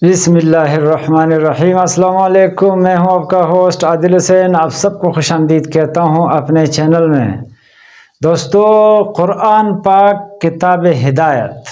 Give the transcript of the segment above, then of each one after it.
بسم اللہ الرحمن الرحیم۔ السلام علیکم، میں ہوں آپ کا ہوسٹ عادل حسین، آپ سب کو خوش آمدید کہتا ہوں اپنے چینل میں۔ دوستو، قرآن پاک کتاب ہدایت،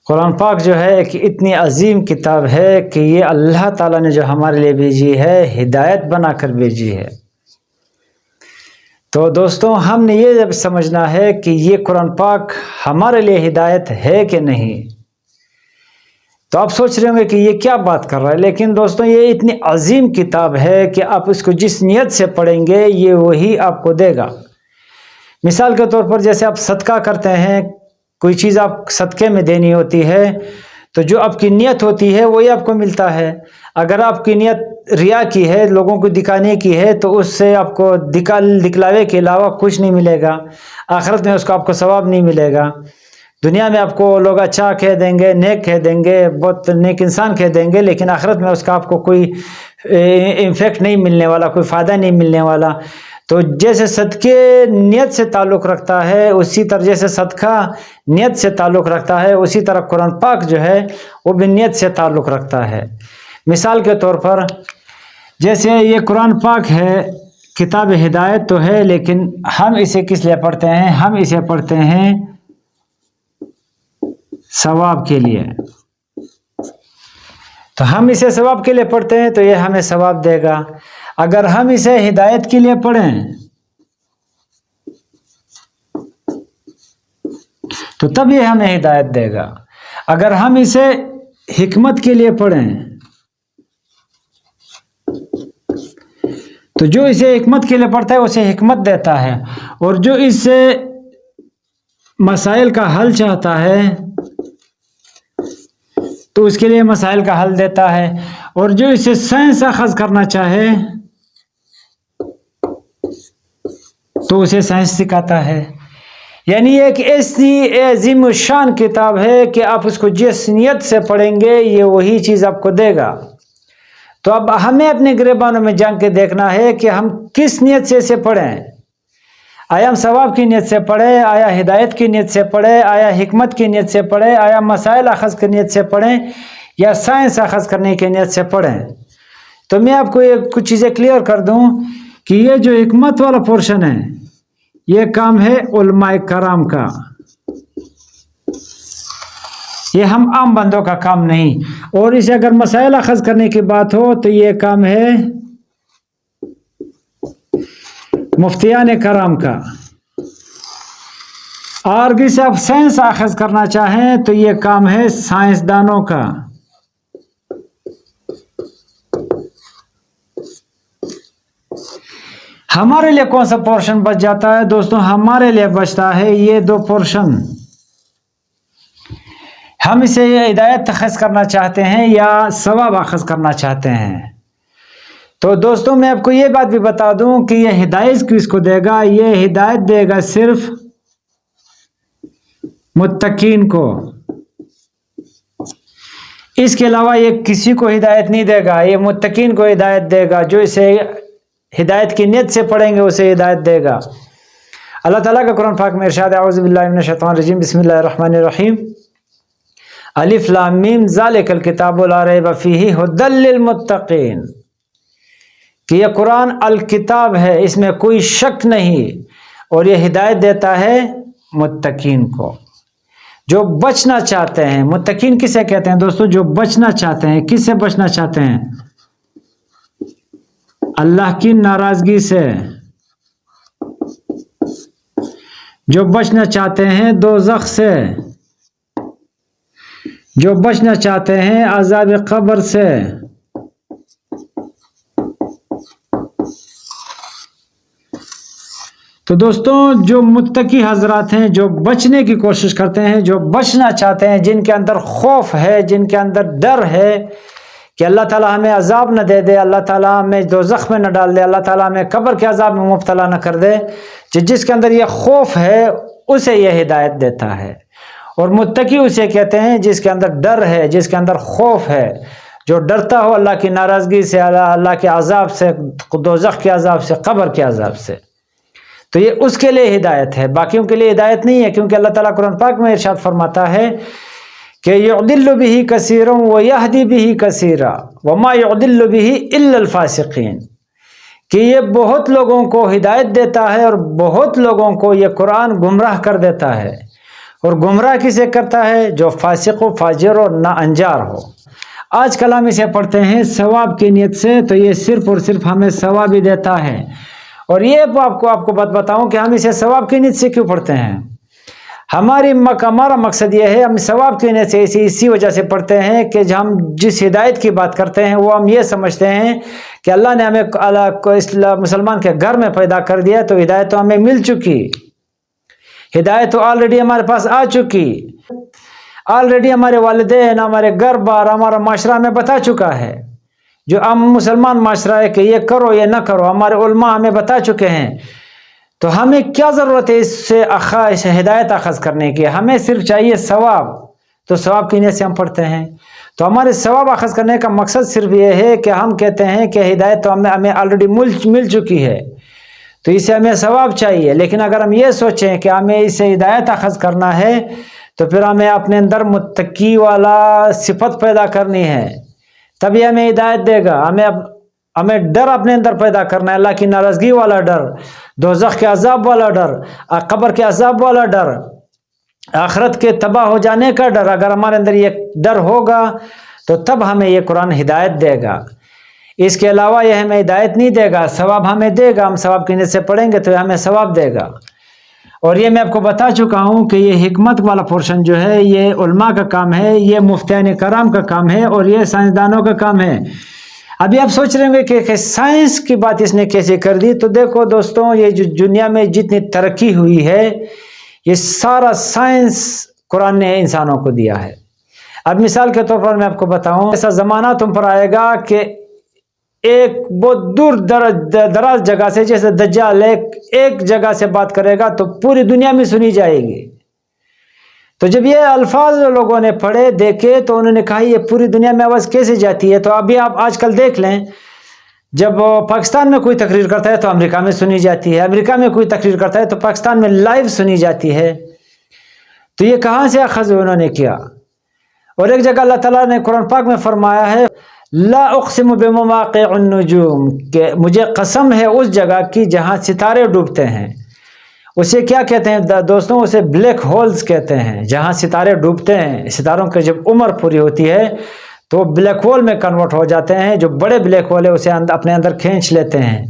قرآن پاک جو ہے ایک اتنی عظیم کتاب ہے کہ یہ اللہ تعالیٰ نے جو ہمارے لیے بھیجی ہے، ہدایت بنا کر بھیجی ہے۔ تو دوستو، ہم نے یہ سمجھنا ہے کہ یہ قرآن پاک ہمارے لیے ہدایت ہے کہ نہیں۔ تو آپ سوچ رہے ہوں گے کہ یہ کیا بات کر رہا ہے، لیکن دوستو یہ اتنی عظیم کتاب ہے کہ آپ اس کو جس نیت سے پڑھیں گے یہ وہی آپ کو دے گا۔ مثال کے طور پر جیسے آپ صدقہ کرتے ہیں، کوئی چیز آپ صدقے میں دینی ہوتی ہے تو جو آپ کی نیت ہوتی ہے وہی آپ کو ملتا ہے۔ اگر آپ کی نیت ریا کی ہے، لوگوں کو دکھانے کی ہے، تو اس سے آپ کو دکھلاوے کے علاوہ کچھ نہیں ملے گا۔ آخرت میں اس کو آپ کو ثواب نہیں ملے گا۔ دنیا میں آپ کو لوگ اچھا کہہ دیں گے، نیک کہہ دیں گے، بہت نیک انسان کہہ دیں گے، لیکن آخرت میں اس کا آپ کو کوئی ایفیکٹ نہیں ملنے والا، کوئی فائدہ نہیں ملنے والا۔ تو جیسے صدقے نیت سے تعلق رکھتا ہے، اسی طرح جیسے صدقہ نیت سے تعلق رکھتا ہے، اسی طرح قرآن پاک جو ہے وہ بھی نیت سے تعلق رکھتا ہے۔ مثال کے طور پر جیسے یہ قرآن پاک ہے، کتاب ہدایت تو ہے، لیکن ہم اسے کس لیے پڑھتے ہیں؟ ہم اسے پڑھتے ہیں ثواب کے لیے۔ تو ہم اسے ثواب کے لیے پڑھتے ہیں تو یہ ہمیں ثواب دے گا۔ اگر ہم اسے ہدایت کے لیے پڑھیں تو تب یہ ہمیں ہدایت دے گا۔ اگر ہم اسے حکمت کے لیے پڑھیں تو جو اسے حکمت کے لیے پڑھتا ہے اسے حکمت دیتا ہے، اور جو اس سے مسائل کا حل چاہتا ہے تو اس کے لیے مسائل کا حل دیتا ہے، اور جو اسے سائنس اخذ کرنا چاہے تو اسے سائنس سکھاتا ہے۔ یعنی ایک ایسی عظیم الشان کتاب ہے کہ آپ اس کو جس نیت سے پڑھیں گے یہ وہی چیز آپ کو دے گا۔ تو اب ہمیں اپنے گریبانوں میں جان کے دیکھنا ہے کہ ہم کس نیت سے اسے پڑھیں۔ آیا ہم ثواب کی نیت سے پڑھیں، آیا ہدایت کی نیت سے پڑھیں، آیا حکمت کی نیت سے پڑھیں، آیا مسائل اخذ کی نیت سے پڑھیں، یا سائنس اخذ کرنے کی نیت سے پڑھیں۔ تو میں آپ کو کچھ چیزیں کلیئر کر دوں کہ یہ جو حکمت والا پورشن ہے یہ کام ہے علماء کرام کا، یہ ہم عام بندوں کا کام نہیں۔ اور اسے اگر مسائل اخذ کرنے کی بات ہو تو یہ کام ہے مفتیان کرام کا۔ اور اگر اسے آپ سائنس اخذ کرنا چاہیں تو یہ کام ہے سائنسدانوں کا۔ ہمارے لیے کون سا پورشن بچ جاتا ہے دوستوں؟ ہمارے لیے بچتا ہے یہ دو پورشن۔ ہم اسے ہدایت اخذ کرنا چاہتے ہیں یا ثواب اخذ کرنا چاہتے ہیں۔ تو دوستوں میں آپ کو یہ بات بھی بتا دوں کہ یہ ہدایت کس کو دے گا؟ یہ ہدایت دے گا صرف متقین کو، اس کے علاوہ یہ کسی کو ہدایت نہیں دے گا۔ یہ متقین کو ہدایت دے گا، جو اسے ہدایت کی نیت سے پڑھیں گے اسے ہدایت دے گا۔ اللہ تعالیٰ کا قرآن پاک میں ارشاد ہے، اعوذ باللہ من الشیطان الرجیم، بسم اللہ الرحمن الرحیم، الف لام میم ذالک الکتاب لا ریب فیہ ھدی للمتقین، کہ یہ قرآن الکتاب ہے، اس میں کوئی شک نہیں، اور یہ ہدایت دیتا ہے متقین کو، جو بچنا چاہتے ہیں۔ متقین کسے کہتے ہیں دوستو؟ جو بچنا چاہتے ہیں۔ کس سے بچنا چاہتے ہیں؟ اللہ کی ناراضگی سے، جو بچنا چاہتے ہیں دوزخ سے، جو بچنا چاہتے ہیں عذاب قبر سے۔ تو دوستوں، جو متقی حضرات ہیں، جو بچنے کی کوشش کرتے ہیں، جو بچنا چاہتے ہیں، جن کے اندر خوف ہے، جن کے اندر ڈر ہے کہ اللہ تعالیٰ ہمیں عذاب نہ دے دے، اللہ تعالیٰ ہمیں دوزخ میں نہ ڈال دے، اللہ تعالیٰ ہمیں قبر کے عذاب میں مبتلا نہ کر دے، جس کے اندر یہ خوف ہے اسے یہ ہدایت دیتا ہے۔ اور متقی اسے کہتے ہیں جس کے اندر ڈر ہے، جس کے اندر خوف ہے، جو ڈرتا ہو اللہ کی ناراضگی سے، اللہ کے عذاب سے، دوزخ کے عذاب سے، قبر کے عذاب سے۔ تو یہ اس کے لیے ہدایت ہے، باقیوں کے لیے ہدایت نہیں ہے، کیونکہ اللہ تعالیٰ قرآن پاک میں ارشاد فرماتا ہے کہ یضل بہ کثیرا ویہدی بہ کثیرا وما یضل بہ الا الفاسقین، کہ یہ بہت لوگوں کو ہدایت دیتا ہے اور بہت لوگوں کو یہ قرآن گمراہ کر دیتا ہے، اور گمراہ کسے کرتا ہے؟ جو فاسق و فاجر اور ناانجار ہو۔ آج کل ہم اسے پڑھتے ہیں ثواب کی نیت سے، تو یہ صرف اور صرف ہمیں ثواب ہی دیتا ہے۔ اور یہ آپ کو بات بتاؤں کہ ہم اسے ثواب کی نیت سے کیوں پڑھتے ہیں۔ ہمارا مقصد یہ ہے، ہم ثواب کی نیت سے اسی وجہ سے پڑھتے ہیں کہ ہم جس ہدایت کی بات کرتے ہیں وہ ہم یہ سمجھتے ہیں کہ اللہ نے ہمیں مسلمان کے گھر میں پیدا کر دیا، تو ہدایت تو ہمیں مل چکی، ہدایت تو آلریڈی ہمارے پاس آ چکی، آلریڈی ہمارے والدین، ہمارے گھر بار، ہمارا معاشرہ ہمیں بتا چکا ہے۔ جو ہم مسلمان معاشرہ ہے کہ یہ کرو یہ نہ کرو، ہمارے علماء ہمیں بتا چکے ہیں، تو ہمیں کیا ضرورت ہے اس سے ہدایت اخذ کرنے کی؟ ہمیں صرف چاہیے ثواب، تو ثواب کی نیت سے ہم پڑھتے ہیں۔ تو ہمارے ثواب اخذ کرنے کا مقصد صرف یہ ہے کہ ہم کہتے ہیں کہ ہدایت تو ہمیں آلریڈی مل چکی ہے، تو اسے ہمیں ثواب چاہیے۔ لیکن اگر ہم یہ سوچیں کہ ہمیں اسے ہدایت اخذ کرنا ہے، تو پھر ہمیں اپنے اندر متقی والا صفت پیدا کرنی ہے، تبھی ہمیں ہدایت دے گا۔ ہمیں ڈر اپنے اندر پیدا کرنا ہے، اللہ کی ناراضگی والا ڈر، دوزخ کے عذاب والا ڈر، قبر کے عذاب والا ڈر، آخرت کے تباہ ہو جانے کا ڈر۔ اگر ہمارے اندر یہ ڈر ہوگا تو تب ہمیں یہ قرآن ہدایت دے گا، اس کے علاوہ یہ ہمیں ہدایت نہیں دے گا۔ ثواب ہمیں دے گا، ہم ثواب کی نیت سے پڑھیں گے تو ہمیں ثواب دے گا۔ اور یہ میں آپ کو بتا چکا ہوں کہ یہ حکمت والا پورشن جو ہے یہ علماء کا کام ہے، یہ مفتیان کرام کا کام ہے، اور یہ سائنسدانوں کا کام ہے۔ ابھی آپ سوچ رہے ہوں گے کہ سائنس کی بات اس نے کیسے کر دی؟ تو دیکھو دوستوں، یہ جو دنیا میں جتنی ترقی ہوئی ہے، یہ سارا سائنس قرآن نے انسانوں کو دیا ہے۔ اب مثال کے طور پر میں آپ کو بتاؤں، ایسا زمانہ تم پر آئے گا کہ ایک بہت دور دراز جگہ سے، جیسے دجال ایک جگہ سے بات کرے گا تو پوری دنیا میں سنی جائے گی۔ تو جب یہ الفاظ لوگوں نے پڑھے دیکھے تو انہوں نے کہا یہ پوری دنیا میں آواز کیسے جاتی ہے؟ تو ابھی آپ آج کل دیکھ لیں، جب پاکستان میں کوئی تقریر کرتا ہے تو امریکہ میں سنی جاتی ہے، امریکہ میں کوئی تقریر کرتا ہے تو پاکستان میں لائیو سنی جاتی ہے۔ تو یہ کہاں سے اخذ انہوں نے کیا؟ اور ایک جگہ اللہ تعالیٰ نے قرآن پاک میں فرمایا ہے، لا اقسم بمواقع النجوم، کہ مجھے قسم ہے اس جگہ کی جہاں ستارے ڈوبتے ہیں۔ اسے کیا کہتے ہیں دوستوں؟ اسے بلیک ہولز کہتے ہیں، جہاں ستارے ڈوبتے ہیں۔ ستاروں کی جب عمر پوری ہوتی ہے تو بلیک ہول میں کنورٹ ہو جاتے ہیں، جو بڑے بلیک ہول ہے اسے اپنے اندر کھینچ لیتے ہیں۔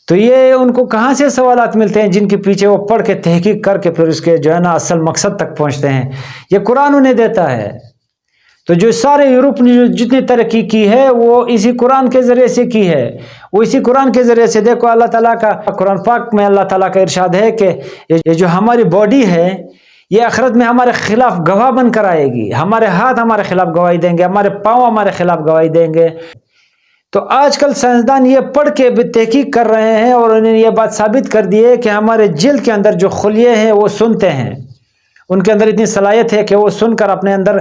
تو یہ ان کو کہاں سے سوالات ملتے ہیں جن کے پیچھے وہ پڑھ کے تحقیق کر کے پھر اس کے جو ہے نا اصل مقصد تک پہنچتے ہیں؟ یہ قرآن انہیں دیتا ہے۔ تو جو سارے یورپ نے جتنی ترقی کی ہے وہ اسی قرآن کے ذریعے سے کی ہے، وہ اسی قرآن کے ذریعے سے۔ دیکھو اللہ تعالیٰ کا قرآن پاک میں اللہ تعالیٰ کا ارشاد ہے کہ یہ جو ہماری باڈی ہے یہ آخرت میں ہمارے خلاف گواہ بن کر آئے گی، ہمارے ہاتھ ہمارے خلاف گواہی دیں گے، ہمارے پاؤں ہمارے خلاف گواہی دیں گے۔ تو آج کل سائنسدان یہ پڑھ کے بھی تحقیق کر رہے ہیں اور انہوں نے یہ بات ثابت کر دی ہے کہ ہمارے جلد کے اندر جو خلیے ہیں وہ سنتے ہیں، ان کے اندر اتنی صلاحیت ہے کہ وہ سن کر اپنے اندر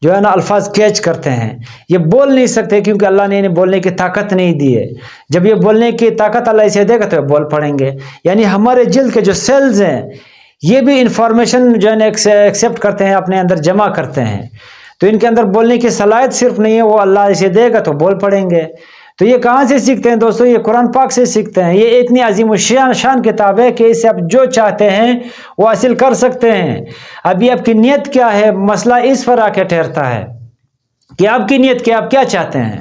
جو ہے نا الفاظ کیچ کرتے ہیں۔ یہ بول نہیں سکتے کیونکہ اللہ نے انہیں بولنے کی طاقت نہیں دی ہے۔ جب یہ بولنے کی طاقت اللہ اسے دے گا تو بول پڑیں گے۔ یعنی ہمارے جلد کے جو سیلز ہیں یہ بھی انفارمیشن جو ہے ایکسیپٹ کرتے ہیں، اپنے اندر جمع کرتے ہیں۔ تو ان کے اندر بولنے کی صلاحیت صرف نہیں ہے، وہ اللہ اسے دے گا تو بول پڑیں گے۔ تو یہ کہاں سے سیکھتے ہیں دوستوں؟ یہ قرآن پاک سے سیکھتے ہیں۔ یہ اتنی عظیم الشان کتاب ہے کہ اس سے آپ جو چاہتے ہیں وہ حاصل کر سکتے ہیں۔ ابھی آپ کی نیت کیا ہے، مسئلہ اس پر آ کے ٹھہرتا ہے کہ آپ کی نیت کیا، آپ کیا چاہتے ہیں۔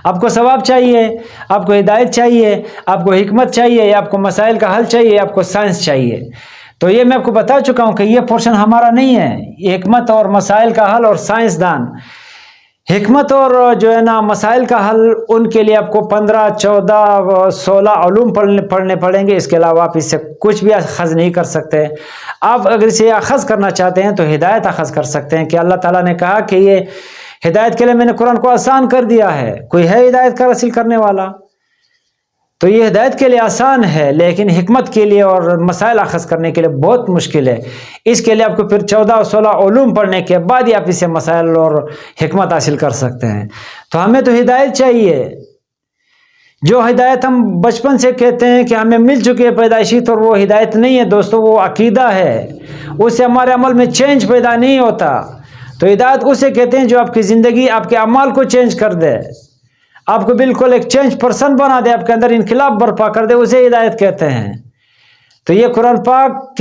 آپ کو ثواب چاہیے، آپ کو ہدایت چاہیے، آپ کو حکمت چاہیے، آپ کو مسائل کا حل چاہیے، آپ کو سائنس چاہیے۔ تو یہ میں آپ کو بتا چکا ہوں کہ یہ پورشن ہمارا نہیں ہے۔ یہ حکمت اور مسائل کا حل اور سائنسدان، حکمت اور جو ہے نا مسائل کا حل، ان کے لیے آپ کو 15 14 16 علوم پڑھنے پڑیں گے۔ اس کے علاوہ آپ اس سے کچھ بھی اخذ نہیں کر سکتے۔ آپ اگر اسے اخذ کرنا چاہتے ہیں تو ہدایت اخذ کر سکتے ہیں کہ اللہ تعالیٰ نے کہا کہ یہ ہدایت کے لیے میں نے قرآن کو آسان کر دیا ہے۔ کوئی ہے ہدایت کا حاصل کرنے والا؟ تو یہ ہدایت کے لیے آسان ہے، لیکن حکمت کے لیے اور مسائل اخذ کرنے کے لیے بہت مشکل ہے۔ اس کے لیے آپ کو پھر 14 اور 16 علوم پڑھنے کے بعد ہی آپ اسے مسائل اور حکمت حاصل کر سکتے ہیں۔ تو ہمیں تو ہدایت چاہیے۔ جو ہدایت ہم بچپن سے کہتے ہیں کہ ہمیں مل چکی ہے پیدائشی طور، وہ ہدایت نہیں ہے دوستوں، وہ عقیدہ ہے۔ اس سے ہمارے عمل میں چینج پیدا نہیں ہوتا۔ تو تو ہدایت اسے کہتے ہیں جو آپ کی زندگی، آپ کے اعمال کو چینج کر دے، آپ کو بالکل ایک چینج پرسن بنا دے، آپ کے اندر انقلاب برپا کر دے، اسے ہدایت کہتے ہیں۔ تو یہ قرآن پاک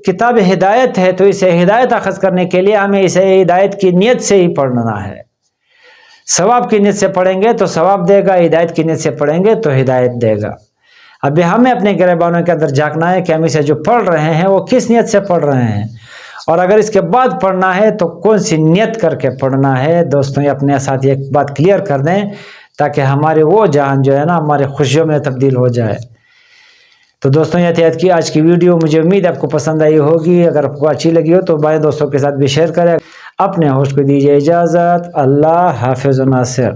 کتاب ہدایت ہے، تو اسے ہدایت اخذ کرنے کے لیے ہمیں اسے ہدایت کی نیت سے ہی پڑھنا ہے۔ ثواب کی نیت سے پڑھیں گے تو ثواب دے گا، ہدایت کی نیت سے پڑھیں گے تو ہدایت دے گا۔ ابھی ہمیں اپنے گریبانوں کے اندر جھانکنا ہے کہ ہم اسے جو پڑھ رہے ہیں وہ کس نیت سے پڑھ رہے ہیں، اور اگر اس کے بعد پڑھنا ہے تو کون سی نیت کر کے پڑھنا ہے۔ دوستوں، یہ اپنے ساتھ ایک بات کلیئر کر دیں تاکہ ہمارے وہ جہان جو ہے نا ہمارے خوشیوں میں تبدیل ہو جائے۔ تو دوستوں، یہ تھی کی آج کی ویڈیو، مجھے امید آپ کو پسند آئی ہوگی۔ اگر آپ کو اچھی لگی ہو تو بھائی دوستوں کے ساتھ بھی شیئر کریں۔ اپنے ہوسٹ کو دیجیے اجازت۔ اللہ حافظ و ناصر۔